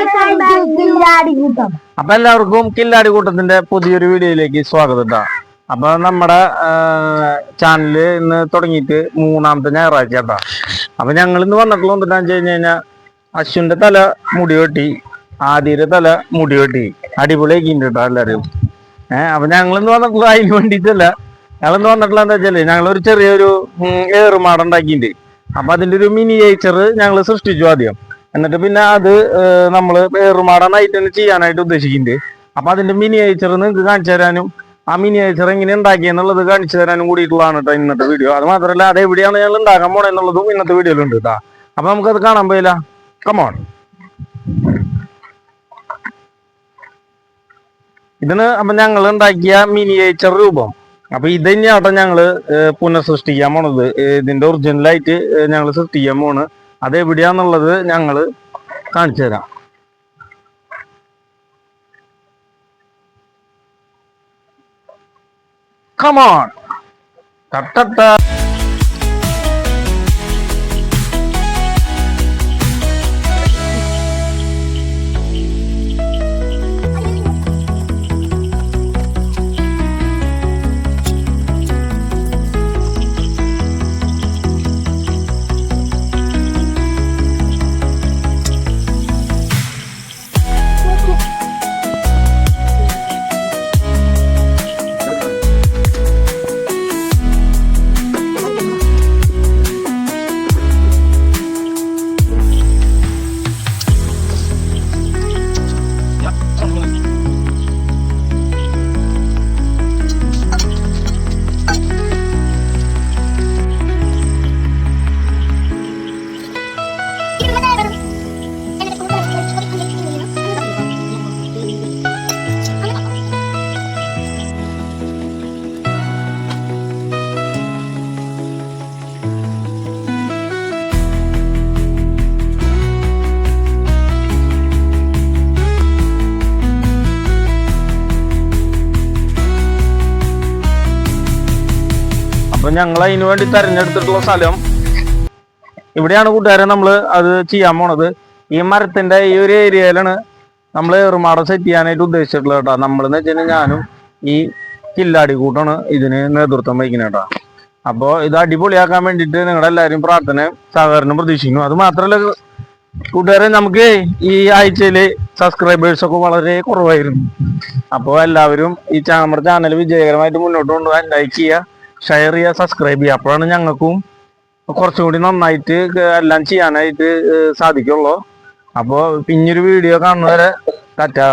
അപ്പൊ എല്ലാവർക്കും കില്ലാടി കൂട്ടത്തിന്റെ പുതിയൊരു വീഡിയോയിലേക്ക് സ്വാഗതം കേട്ടോ. അപ്പൊ നമ്മുടെ ചാനല് ഇന്ന് തുടങ്ങിയിട്ട് 3ാമത്തെ ഞായറാഴ്ച കേട്ടോ. അപ്പൊ ഞങ്ങൾ ഇന്ന് വന്നിട്ടുള്ള എന്താണെന്ന് വെച്ച് കഴിഞ്ഞാൽ അശ്വിന്റെ തല മുടി വെട്ടി, ആദിയുടെ തല മുടി വെട്ടി അടിപൊളിയാക്കിണ്ട് കേട്ടോ എല്ലാവരും. അപ്പൊ ഞങ്ങളിന്ന് വന്നിട്ടുള്ള അതിന് വേണ്ടിയിട്ടല്ല. ഞങ്ങളിന്ന് വന്നിട്ടുള്ള എന്താ വെച്ചാല് ഞങ്ങളൊരു ചെറിയൊരു ഏറുമാടം ഉണ്ടാക്കിയിട്ടുണ്ട്. അപ്പൊ അതിന്റെ ഒരു മിനിയേച്ചർ ഞങ്ങൾ സൃഷ്ടിച്ചു ആദ്യം. എന്നിട്ട് പിന്നെ അത് നമ്മൾ ഏറുമാടാനായിട്ട് തന്നെ ചെയ്യാനായിട്ട് ഉദ്ദേശിക്കുന്നുണ്ട്. അപ്പൊ അതിന്റെ മിനിയേച്ചർ നിങ്ങൾക്ക് കാണിച്ചു തരാനും ആ മിനിയേച്ചർ എങ്ങനെ ഉണ്ടാക്കിയെന്നുള്ളത് കാണിച്ചു തരാനും കൂടിയിട്ടുള്ളതാണ് കേട്ടോ ഇന്നത്തെ വീഡിയോ. അത് മാത്രമല്ല അത് എവിടെയാണ് ഞങ്ങൾ ഉണ്ടാക്കാൻ പോണെന്നുള്ളതും ഇന്നത്തെ വീഡിയോയിലുണ്ട് കേട്ടോ. അപ്പൊ നമുക്കത് കാണാൻ പോയില്ല. കമോൺ. ഇതിന് അപ്പൊ ഞങ്ങൾ ഉണ്ടാക്കിയ മിനിയേച്ചർ രൂപം. അപ്പൊ ഇത് തന്നെയാട്ടോ ഞങ്ങള് പുനഃസൃഷ്ടിക്കാൻ പോണത്. ഇതിന്റെ ഒറിജിനലായിട്ട് ഞങ്ങൾ സൃഷ്ടിക്കാൻ പോണ്. അതെവിടെയാന്നുള്ളത് ഞങ്ങള് കാണിച്ചു തരാം. കമോൺ. തട്ടട്ട. അപ്പൊ ഞങ്ങൾ അതിനു വേണ്ടി തെരഞ്ഞെടുത്തിട്ടുള്ള സ്ഥലം ഇവിടെയാണ് കൂട്ടുകാരെ. നമ്മൾ അത് ചെയ്യാൻ പോണത് ഈ മരത്തിന്റെ ഈ ഒരു ഏരിയയിലാണ് നമ്മൾ ഏറുമാടം സെറ്റ് ചെയ്യാനായിട്ട് ഉദ്ദേശിച്ചിട്ടുള്ളത് കേട്ടോ. നമ്മളെന്ന് വെച്ച് കഴിഞ്ഞാൽ ഞാനും ഈ കില്ലാടി കൂട്ടാണ് ഇതിന് നേതൃത്വം വഹിക്കുന്നത് കേട്ടോ. അപ്പോൾ ഇത് അടിപൊളിയാക്കാൻ വേണ്ടിയിട്ട് നിങ്ങളുടെ എല്ലാവരും പ്രാർത്ഥന സഹകരണം പ്രതീക്ഷിക്കുന്നു. അത് മാത്രമല്ല കൂട്ടുകാരെ, നമുക്ക് ഈ ആഴ്ചയില് സബ്സ്ക്രൈബേഴ്സ് ഒക്കെ വളരെ കുറവായിരുന്നു. അപ്പോൾ എല്ലാവരും ഈ നമ്മുടെ ചാനൽ വിജയകരമായിട്ട് മുന്നോട്ട് കൊണ്ടുപോകാൻ ലൈക്ക് ചെയ്യുക, ഷെയർ ചെയ്യുക, സബ്സ്ക്രൈബ് ചെയ്യുക. അപ്പോഴാണ് ഞങ്ങൾക്കും കുറച്ചും കൂടി നന്നായിട്ട് എല്ലാം ചെയ്യാനായിട്ട് സാധിക്കുള്ളൂ. അപ്പോൾ പിന്നൊരു വീഡിയോ കാണുന്നവരെ ടാറ്റാ.